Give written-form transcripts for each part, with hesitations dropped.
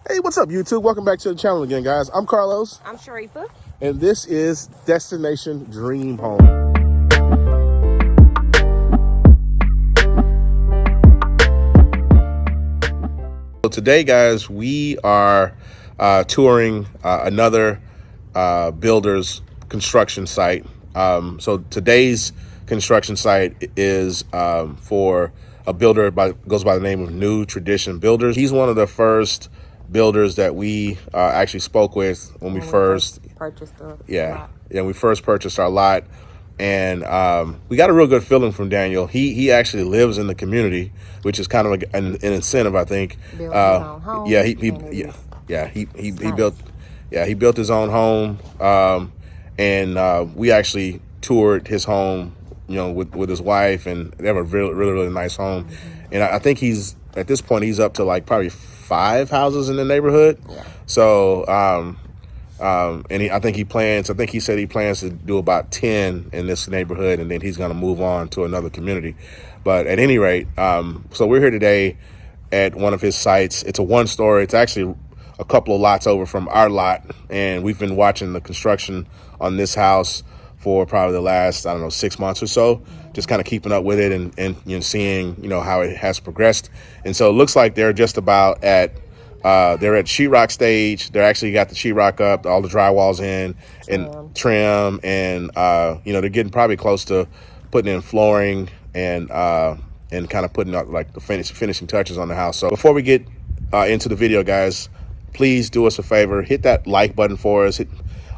Hey, what's up, YouTube? Welcome back to the channel again, guys. I'm Carlos. I'm Sharifa. And this is Destination Dream Home. So today, guys, we are touring another builder's construction site. So today's construction site is for a builder goes by the name of New Tradition Builders. He's one of the first builders that we actually spoke with when we first purchased the lot. We first purchased our lot, and we got a real good feeling from Daniel. He actually lives in the community, which is kind of like an incentive, I think. Built his own home. He built his own home, and we actually toured his home, with his wife, and they have a really nice home. Mm-hmm. And I think at this point he's up to like probably 5 houses in the neighborhood. Yeah. So, and I think he said he plans to do about 10 in this neighborhood, and then he's going to move on to another community. But at any rate, so we're here today at one of his sites. It's a 1-story. It's actually a couple of lots over from our lot, and we've been watching the construction on this house for probably the last, 6 months or so, just kind of keeping up with it and seeing, how it has progressed. And so it looks like they're just about at, they're at sheetrock stage. They're actually got the sheetrock up, all the drywall's in and trim, and, they're getting probably close to putting in flooring and kind of putting up like the finishing touches on the house. So before we get into the video, guys, please do us a favor, hit that like button for us.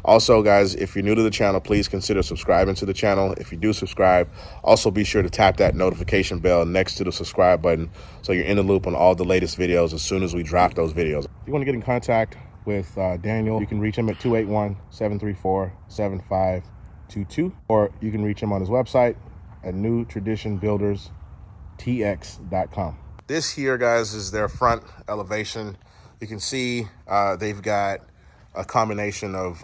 Also, guys, if you're new to the channel, please consider subscribing to the channel. If you do subscribe, also be sure to tap that notification bell next to the subscribe button so you're in the loop on all the latest videos as soon as we drop those videos. If you want to get in contact with Daniel, you can reach him at 281-734-7522, or you can reach him on his website at newtraditionbuilderstx.com. This here, guys, is their front elevation. You can see they've got a combination of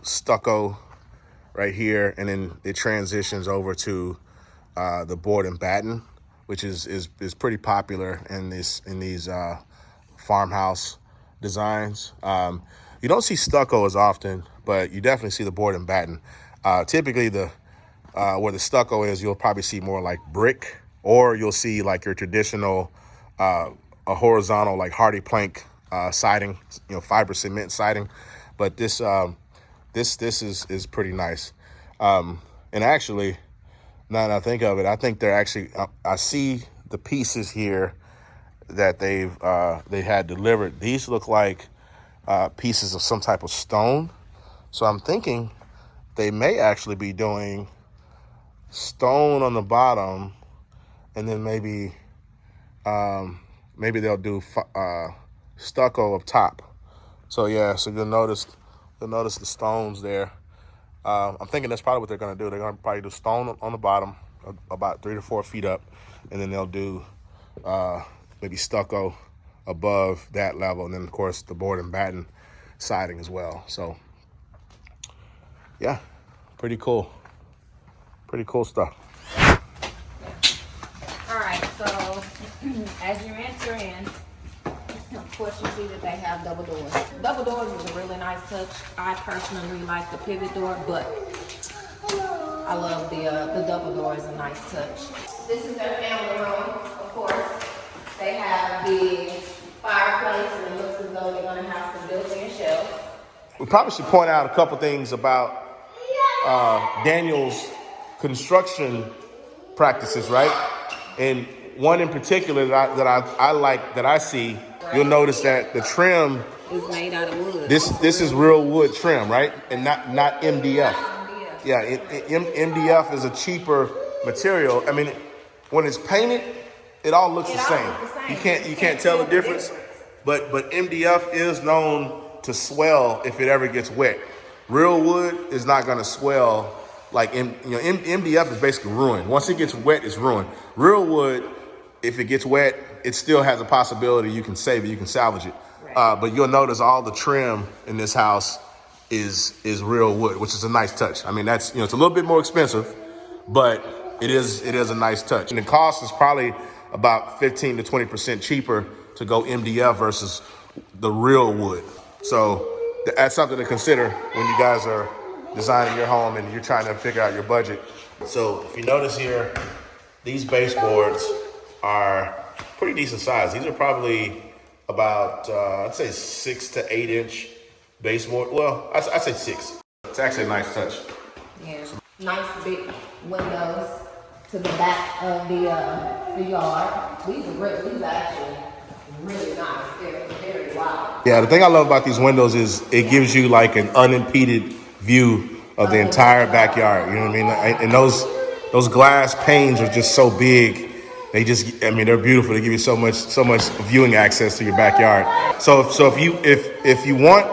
stucco right here, and then it transitions over to the board and batten, which is pretty popular in these farmhouse designs. You don't see stucco as often, but you definitely see the board and batten. Typically, where the stucco is, you'll probably see more like brick, or you'll see like your traditional a horizontal like hardy plank siding, fiber cement siding. But this is pretty nice. And actually, now that I think of it, I think they're actually, I see the pieces here that they had delivered. These look like pieces of some type of stone. So I'm thinking they may actually be doing stone on the bottom, and then maybe they'll do stucco up top. So yeah, so you'll notice the stones there. I'm thinking that's probably what they're going to do. They're going to probably do stone on the bottom, about 3 to 4 feet up, and then they'll do maybe stucco above that level, and then of course the board and batten siding as well. So yeah, pretty cool stuff. All right, so as you enter in, of course you see that they have double doors. Double doors is a really nice touch. I personally like the pivot door, but I love the double door is a nice touch. This is their family room, of course. They have the fireplace, and it looks as though they're going to have some built-in shelves. We probably should point out a couple things about Daniel's construction practices, right? And one in particular that I like, that I see, you'll notice that the trim is made out of wood. This is real wood trim, right? And not MDF. Yeah, MDF is a cheaper material. I mean, when it's painted, it all looks the same. You can't tell the difference. But MDF is known to swell if it ever gets wet. Real wood is not going to swell. Like MDF is basically ruined. Once it gets wet, it's ruined. Real wood, if it gets wet, it still has a possibility you can save it, you can salvage it. Right. But you'll notice all the trim in this house is real wood, which is a nice touch. I mean, that's, it's a little bit more expensive, but it is a nice touch. And the cost is probably about 15 to 20% cheaper to go MDF versus the real wood. So that's something to consider when you guys are designing your home and you're trying to figure out your budget. So if you notice here, these baseboards are pretty decent size. These are probably about, I'd say 6 to 8 inch baseboard. Well, I'd say 6. It's actually a nice touch. Yeah, nice big windows to the back of the yard. These are actually really nice. They're very wide. Yeah, the thing I love about these windows is it gives you like an unimpeded view of the entire backyard. You know what I mean? And those glass panes are just so big. They just, I mean, they're beautiful. They give you so much viewing access to your backyard. So if you want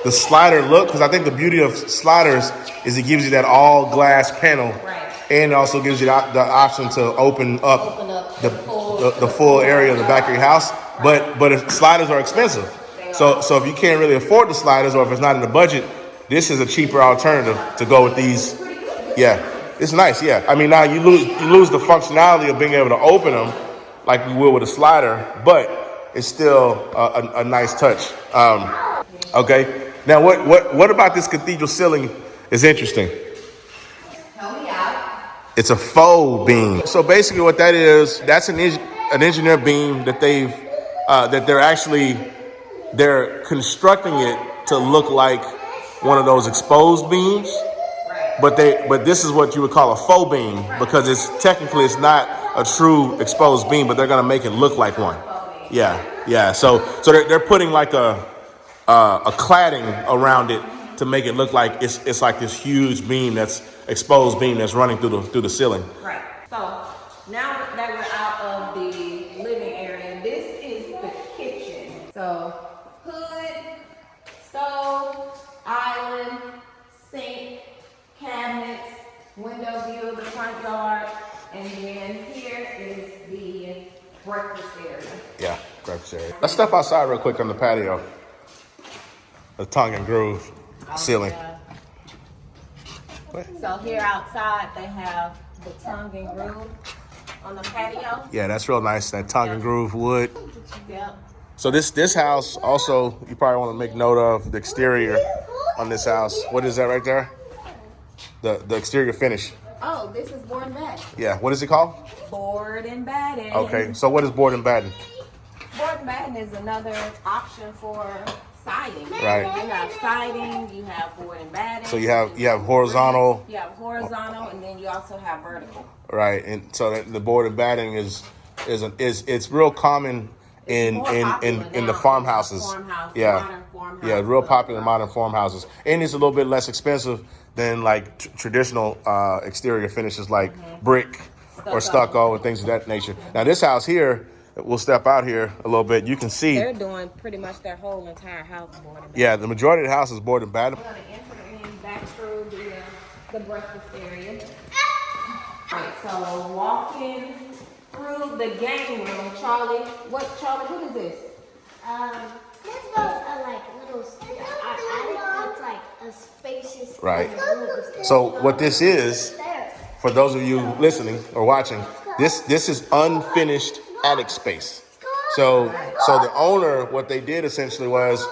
the slider look, because I think the beauty of sliders is it gives you that all glass panel, Right. and it also gives you the option to open up the full area of the back of your house. But if sliders are expensive, so if you can't really afford the sliders, or if it's not in the budget, this is a cheaper alternative to go with these. Yeah, it's nice. Yeah, I mean, now you lose the functionality of being able to open them like you will with a slider, but it's still a nice touch. Okay, now what about this cathedral ceiling is interesting? Help me out. It's a faux beam. So basically, what that is, that's an engineer beam that they're constructing it to look like one of those exposed beams. But this is what you would call a faux beam, because it's not a true exposed beam, but they're gonna make it look like one. Yeah. So they're putting like a cladding around it to make it look like it's like this huge beam, that's exposed beam that's running through the ceiling. Right. So now that we're out of the living area, this is the kitchen. So hood, stove, island, sink, cabinets, window view of the front yard, and then here is the breakfast area. Yeah, breakfast area. Let's step outside real quick on the patio. The tongue and groove ceiling. So here outside they have the tongue and groove on the patio. Yeah, that's real nice. That tongue and groove wood. Yep. So this house also, you probably want to make note of the exterior on this house. What is that right there? The exterior finish. Oh, this is board and batten. Yeah, what is it called? Board and batten. Okay, so what is board and batten? Board and batten is another option for siding. Right. You have siding, you have board and batten. So you have horizontal. You have horizontal, and then you also have vertical. Right, and so the board and batting is it's real common in the farmhouses. Modern farmhouses. Yeah, real popular in modern farmhouses, and it's a little bit less expensive than like traditional exterior finishes like brick or stucco and things of that nature. Now this house here, we'll step out here a little bit. You can see they're doing pretty much their whole entire house board and batten. Yeah, the majority of the house is board and batten. We're gonna enter in back through the breakfast area. Alright, so walking through the game room, Charlie, what is this? This was a like little attic. It's like a spacious. Right. So what this is, for those of you listening or watching, this is unfinished attic space. So the owner, what they did essentially was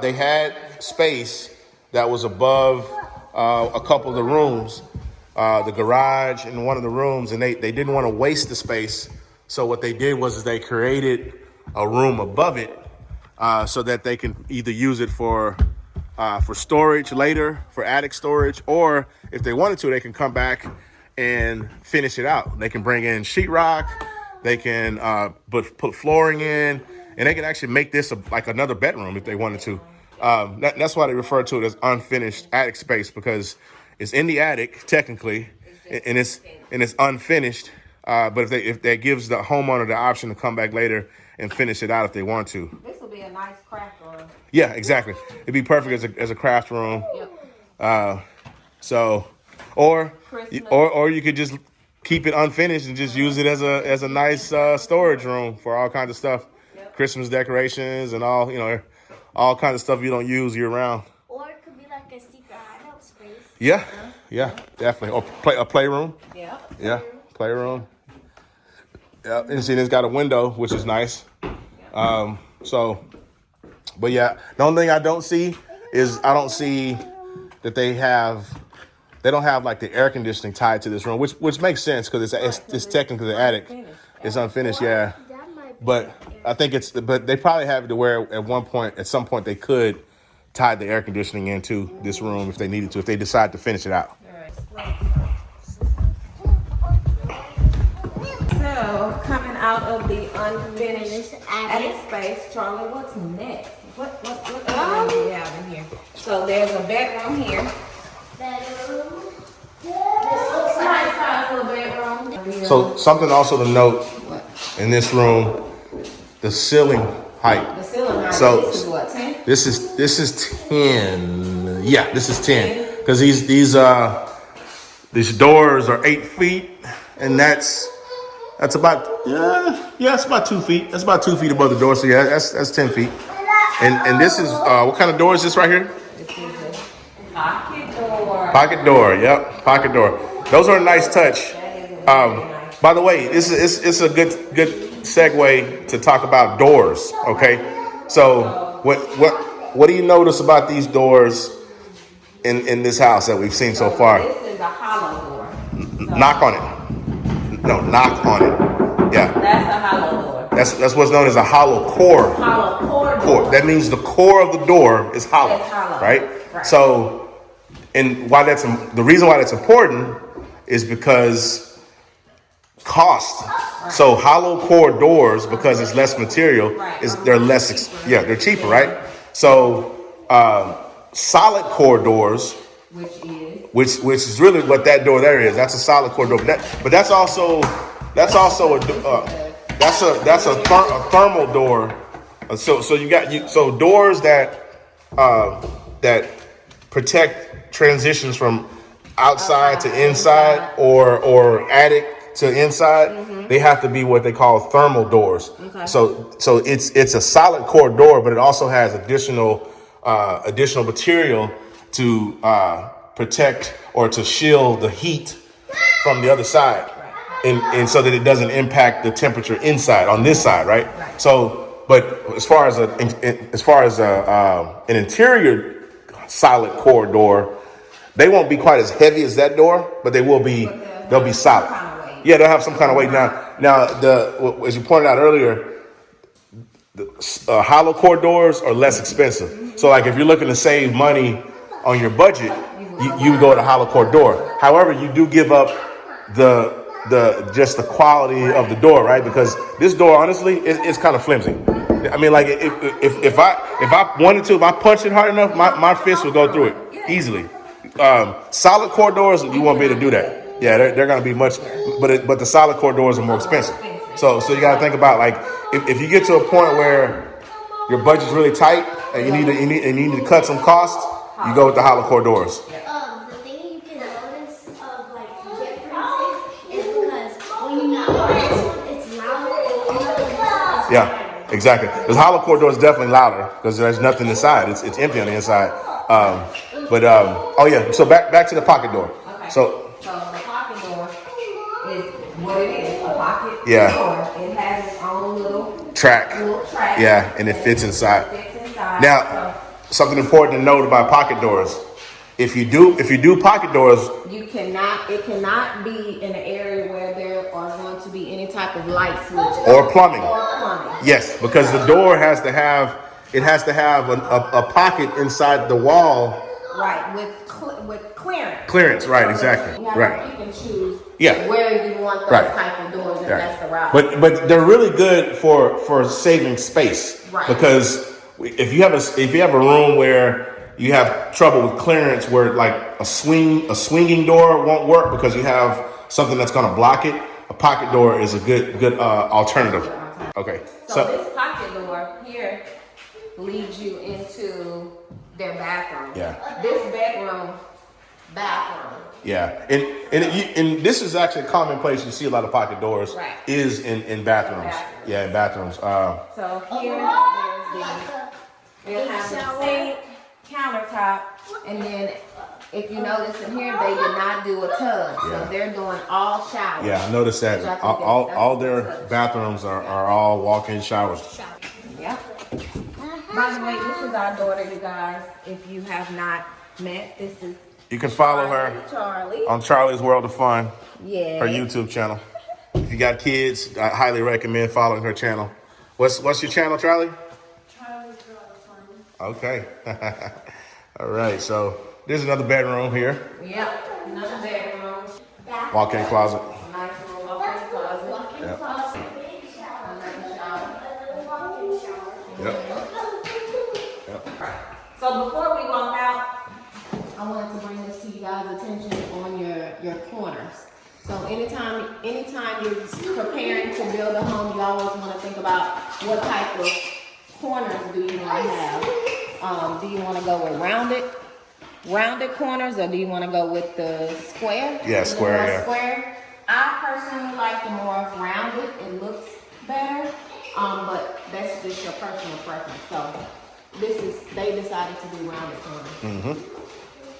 they had space that was above a couple of the rooms, the garage and one of the rooms, and they didn't want to waste the space. So what they did was they created a room above it so that they can either use it for storage later, for attic storage, or if they wanted to, they can come back and finish it out. They can bring in sheetrock, they can put flooring in, and they can actually make this like another bedroom if they wanted to. That's why they refer to it as unfinished attic space, because it's in the attic technically, and it's unfinished. But if that gives the homeowner the option to come back later and finish it out if they want to. This will be a nice craft room. Yeah, exactly. It'd be perfect as a craft room. Yep. Or you could just keep it unfinished and just use it as a nice storage room for all kinds of stuff, Christmas decorations and all kinds of stuff you don't use year round. Or it could be like a secret hideout space. Yeah, definitely. Or a playroom. Yeah. Playroom. Yeah, and see, it's got a window, which is nice. So, but yeah, the only thing I don't see is I don't see that they don't have like the air conditioning tied to this room, which makes sense because it's technically the attic. It's unfinished, yeah. That might be But I think but they probably have it to where at some point they could tie the air conditioning into this room if they needed to, if they decide to finish it out. So, coming out of the unfinished attic space, Charlie, what's next? What do we have in here? So, there's a bedroom here. bedroom. This looks like a nice little bedroom. So something also to note in this room, the ceiling height. The ceiling height. So This is what, 10? this is 10. Yeah, this is 10 because these doors are 8 feet, and that's about it's about 2 feet. That's about 2 feet above the door. So yeah, that's 10 feet. And this is what kind of door is this right here? This is a pocket door. Pocket door. Yep, pocket door. Those are a nice touch. By the way, it's a good segue to talk about doors. Okay, so what do you notice about these doors in this house that we've seen so far? This is a hollow door. Knock on it. No, knock on it. Yeah, That's a hollow door. that's what's known as a hollow core. Hollow core door. That means the core of the door is hollow, It's hollow. right? Right. So, and the reason why that's important is because cost. Right. So hollow core doors, because it's less material, they're less. They're cheaper, right? So solid core doors, which is really what that door there is. That's a solid core door, but that's also a thermal door. So you got doors that protect transitions from outside to inside or attic to inside. They have to be what they call thermal doors. Okay. So it's a solid core door, but it also has additional material to protect or to shield the heat from the other side, and so that it doesn't impact the temperature inside on this side, right? So. But as far as an interior solid core door, they won't be quite as heavy as that door, but they'll be solid. Yeah, they'll have some kind of weight. Now as you pointed out earlier, the hollow core doors are less expensive. So like if you're looking to save money on your budget, you would go with a hollow core door. However, you do give up the quality of the door, right? Because this door, honestly, it's kind of flimsy. I mean, like if I wanted to, if I punched it hard enough, my fist would go through it easily. Solid core doors, you won't be able to do that. Yeah, they're going to be much, but the solid core doors are more expensive. So you got to think about, like, if you get to a point where your budget's really tight and you need to cut some costs, you go with the hollow core doors. The thing you can notice of like differences is because when you knock this one, it's louder, and when you knock this one, it's Yeah. Exactly. The hollow core door is definitely louder because there's nothing inside. It's empty on the inside. So back to the pocket door. Okay. So the pocket door is what it is, a pocket door. It has its own little track. Yeah, and it fits inside. Now, something important to note about pocket doors. If you do pocket doors, it cannot be in an area where there are going to be any type of light switch or plumbing. Yes, because the door has to have a pocket inside the wall. Right, with clearance. Clearance, right, exactly. Right. You can choose Yeah. where you want those type of doors, and that's the route. But they're really good for saving space. Right. Because if you have a room where you have trouble with clearance, where like a swinging door won't work because you have something that's going to block it, a pocket door is a good alternative. Okay. So this pocket door here leads you into their bathroom. Yeah. This bedroom, bathroom. Yeah, and this is actually a common place you see a lot of pocket doors. Right. Is in bathrooms. Yeah, in bathrooms. So here they'll have the sink, countertop, and then if you notice in here, they did not do a tub. Yeah. So they're doing all showers. Yeah, I noticed that all their bathrooms are all walk-in showers. By the way, this is our daughter, you guys. If you have not met, this is You can follow her Charlie. on Charlie's World of Fun, Yeah. her YouTube channel. If you got kids, I highly recommend following her channel. What's your channel, Charlie? Charlie's World of Fun. Okay. All right, so there's another bedroom here. Yep. Another bedroom. Walk-in closet. Nice little walk-in closet. Walk-in Yep. closet, big shower. Another shower. Another walk-in shower. Yep. Yep. So before we walk out, I wanted to bring this to you guys' attention on your corners. So anytime you're preparing to build a home, you always want to think about what type of corners do you want to have. Do you want to go with rounded corners, or do you want to go with the square? Yeah, square, yeah. Square. I personally like the more rounded. It looks better, but that's just your personal preference. So they decided to do rounded corners. Mm-hmm.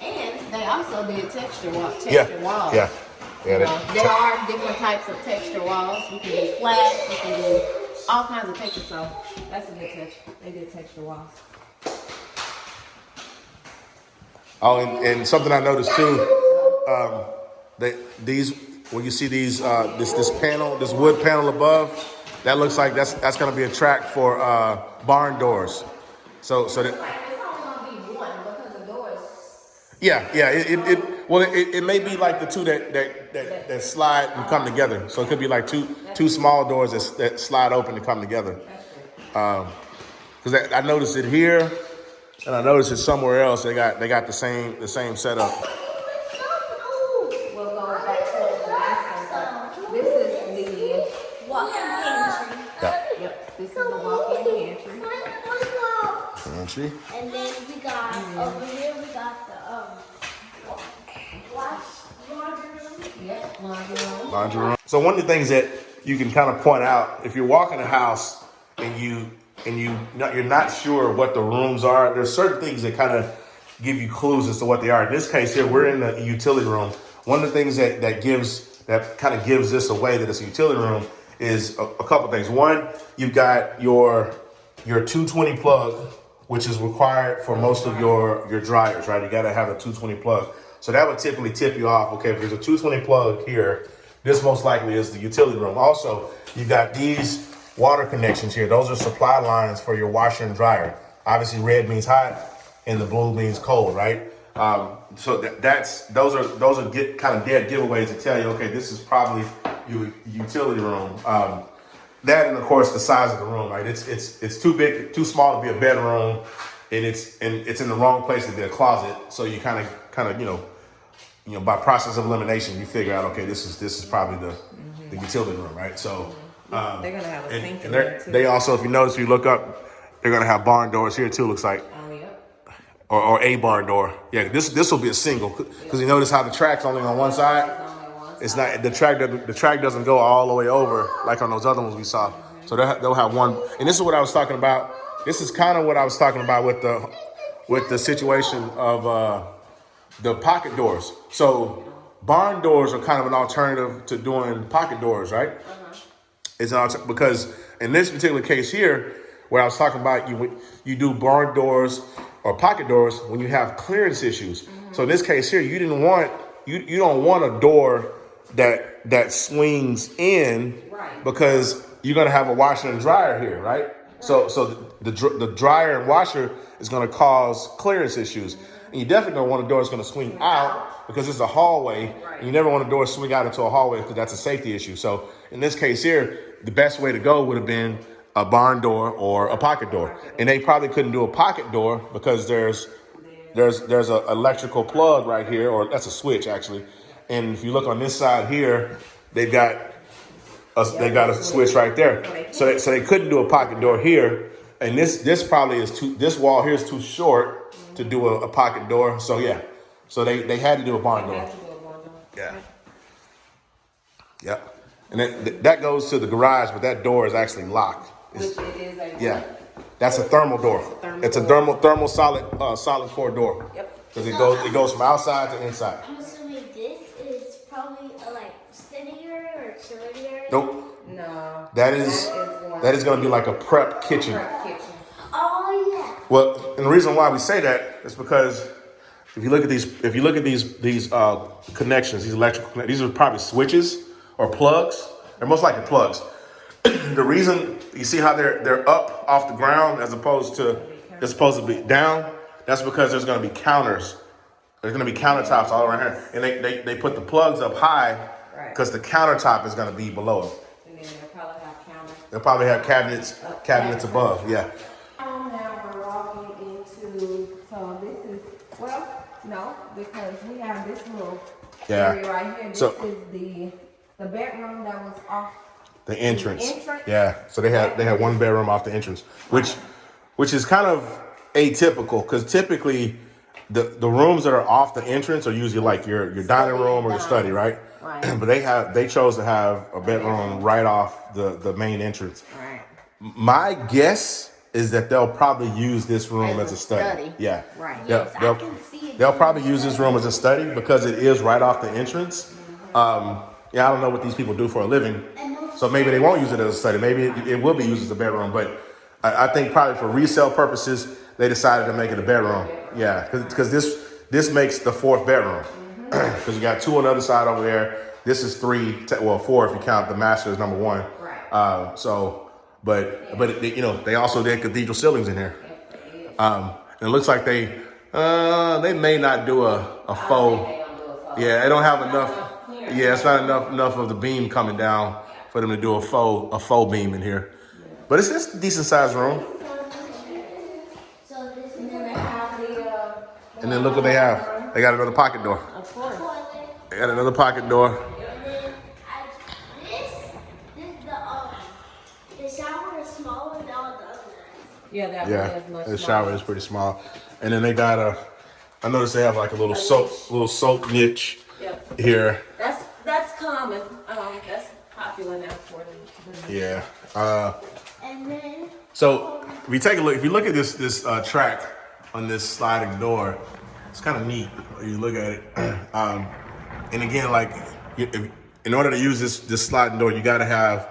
And they also did texture walls. Yeah. Yeah. You know, there are different types of texture walls. You can do flat, you can do all kinds of texture. So that's a good touch. They did texture walls. Oh, and something I noticed too, when you see these this panel, this wood panel above, that looks like that's going to be a track for barn doors. So that. It's only gonna be one because the doors. Yeah. It may be like the two that slide and come together. So it could be like two small doors that slide open and come together. Because I noticed it here, and I noticed it somewhere else. They got the same setup. We'll go back to the master. This is the Walk-in pantry. Yeah. Yep. This is the walk-in pantry. Pantry. And then we got over here. We got the laundry room. Yep. Laundry room. Laundry room. So one of the things that you can kind of point out, if you're walking a house and you're not sure what the rooms are, there's certain things that kind of give you clues as to what they are. In this case here, we're in the utility room. One of the things that kind of gives this away that it's a utility room is a couple things. One, you've got your 220 plug, which is required for most of your dryers, right? You got to have a 220 plug. So that would typically tip you off. Okay, if there's a 220 plug here, this most likely is the utility room. Also, you've got these water connections here. Those are supply lines for your washer and dryer. Obviously, red means hot, and the blue means cold, right? So those are kind of dead giveaways to tell you, okay, this is probably your utility room. That and of course the size of the room, right? It's too big, too small to be a bedroom, and it's in the wrong place to be a closet. So you kind of by process of elimination, you figure out, okay, this is probably the utility room, right? So They're gonna have a sink in and there too. they also, if you notice, if you look up, they're gonna have barn doors here too. Looks like. Oh, yep. Or a barn door. Yeah, this will be a single, because you notice how the track's only on one side. It's not the track doesn't go all the way over like on those other ones we saw. So they'll have one. And this is what I was talking about. This is kind of what I was talking about with the situation of the pocket doors. So barn doors are kind of an alternative to doing pocket doors, right? It's because in this particular case here, where I was talking about, you do barn doors or pocket doors when you have clearance issues. So in this case here, you don't want a door that swings in, Right. because you're gonna have a washer and dryer here, right? So the dryer and washer is gonna cause clearance issues, and you definitely don't want a door that's gonna swing out because it's a hallway. And you never want a door to swing out into a hallway because that's a safety issue. So in this case here, the best way to go would have been a barn door or a pocket door, and they probably couldn't do a pocket door because there's a electrical plug right here, or that's a switch actually. And if you look on this side here, they've got a switch right there. So they couldn't do a pocket door here, and this probably is this wall here is too short to do a pocket door. So yeah, so they had to do a barn door. Yeah. Yep. And that goes to the garage, but that door is actually locked. Yeah, that's a thermal door. It's a thermal solid core door. Yep. Because it goes from outside to inside. I'm assuming this is probably a sitting area or chilling area. Nope. No. That is going to be like a prep kitchen. Prep kitchen. Oh Well, and the reason why we say that is because if you look at these connections, these electrical connections, these are probably switches or plugs. They're most likely plugs. The reason you see how they're up off the ground as opposed to they're supposed to be down, that's because there's going to be counters. There's going to be countertops all around here, and they put the plugs up high because the countertop is going to be below them. And then they'll probably have counters. They'll probably have cabinets above. Yeah. Now we're walking into, so this is, well, no, because we have this little area right here. This is the bedroom that was off the entrance. Yeah. So they had one bedroom off the entrance, which is kind of atypical because typically the rooms that are off the entrance are usually like your dining room or your study, right? Right. But they chose to have a bedroom right off the main entrance. Right. My guess is that they'll probably use this room as a study. Yeah. Right. Yes, I can see it. They'll probably use this room as a study because it is right off the entrance. Yeah, I don't know what these people do for a living, so maybe they won't use it as a study. Maybe it will be used as a bedroom, but I think probably for resale purposes, they decided to make it a bedroom. Yeah, because this makes the fourth bedroom. Because you got two on the other side over there. This is four if you count the master as number one. Right. But they also did cathedral ceilings in here. And it looks like they may not do a faux. Yeah, they don't have enough. Yeah, it's not enough of the beam coming down for them to do a faux beam in here. But it's a decent sized room. And then look what they have. They got another pocket door. Of course. They got another pocket door. The shower is smaller than all the other ones. Yeah, that one is much the shower is pretty small. And then they got I noticed they have like a little soap niche here. That's common. That's popular now for them. Yeah. And then So if you look at this track on this sliding door, it's kind of neat. You look at it, and again, like in order to use this sliding door, you got to have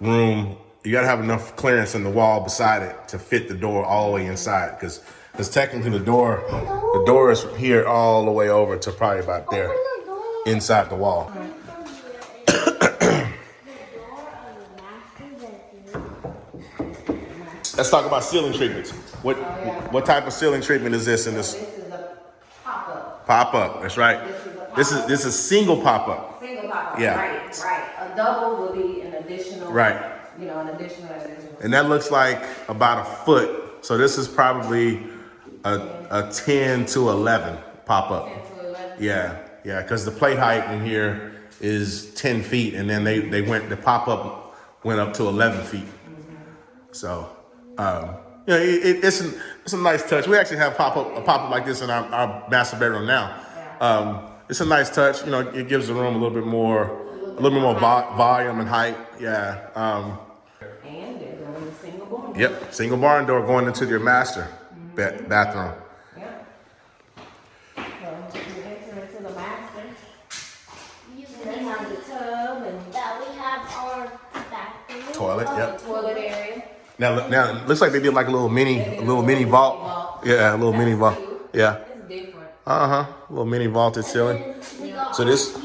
room. You got to have enough clearance in the wall beside it to fit the door all the way inside. Because technically the door is here all the way over to probably about there inside the wall. Let's talk about ceiling treatments. What type of ceiling treatment is this in this? This is a pop-up. Pop-up, that's right. This is single pop-up. Single pop-up, Yeah. Right. A double will be an additional. Right. An additional. And that looks like about a foot. So this is probably a 10 to 11 pop-up. 10 to 11. Yeah, because the plate height in here is 10 feet, and then the pop-up went up to 11 feet. So. It's a nice touch. We actually have a pop-up like this in our master bedroom now. It's a nice touch. It gives the room a little bit more volume and height. Yeah. And they're doing the single barn door. Yep. Single barn door going into your master bathroom. Yep. So you enter into the master. They have the tub and that we have our bathroom. Toilet. Yep. toilet area. Now it looks like they did like a little mini vault. Yeah, a little mini vault. Yeah. It's different. A little mini vaulted ceiling. So this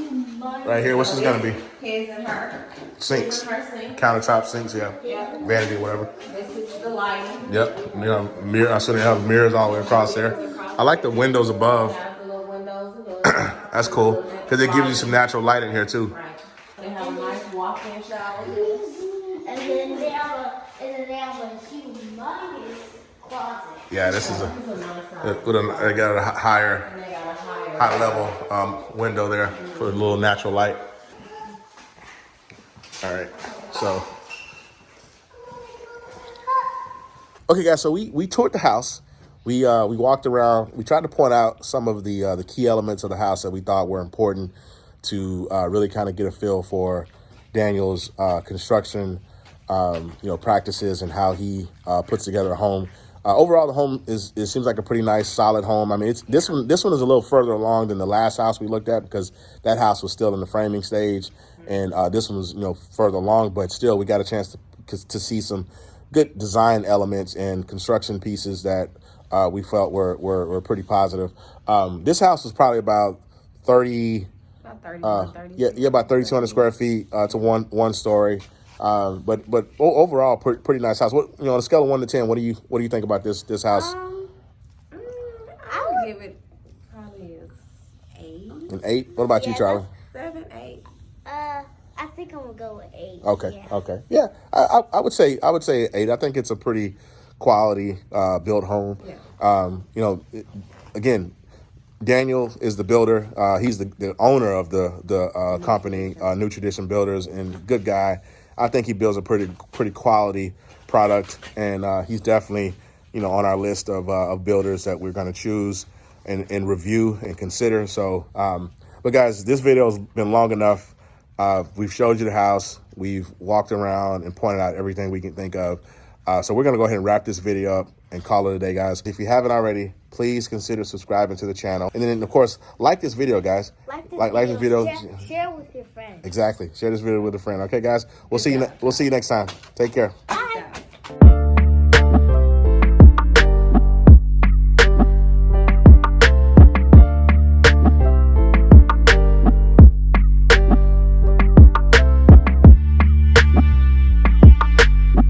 right here, what's this gonna be? His and her. Sinks. His and her sink. Countertop sinks, yeah. Yep. Vanity, whatever. This is the lighting. Yep. Mirror. I saw they have mirrors all the way across there. I like the windows above. Have the little windows and little That's cool because it gives you some natural light in here too. Right. They have a nice walk-in shower. And then they have a humongous closet. Yeah, this is they got a high level window there for a little natural light. All right, so okay, guys. So we toured the house. We walked around. We tried to point out some of the key elements of the house that we thought were important to really kind of get a feel for Daniel's construction practices and how he puts together a home. Overall, the home seems like a pretty nice, solid home. I mean, this one is a little further along than the last house we looked at because that house was still in the framing stage, and this one was further along. But still, we got a chance to see some good design elements and construction pieces that we felt were pretty positive. This house was probably about 30. About 31, Yeah, about 3,200 square feet. It's a one story. But overall, pretty nice house. What, on a scale of 1 to 10, what do you think about this house? I would give it probably an 8. An 8. What about you, Charlie? 7, 8. I think I'm gonna go with 8. Okay. Yeah. Okay. Yeah, I would say 8. I think it's a pretty quality built home. Yeah. Again, Daniel is the builder. He's the owner of the company, New Tradition Builders, and good guy. I think he builds a pretty quality product, and he's definitely on our list of builders that we're going to choose and review and consider. So, but guys, this video has been long enough. We've showed you the house. We've walked around and pointed out everything we can think of. So we're going to go ahead and wrap this video up and call it a day, guys. If you haven't already, please consider subscribing to the channel. And then, of course, like this video, guys. Like this video. Share it with your friends. Exactly. Share this video with a friend. Okay, guys? We'll see you next time. Take care.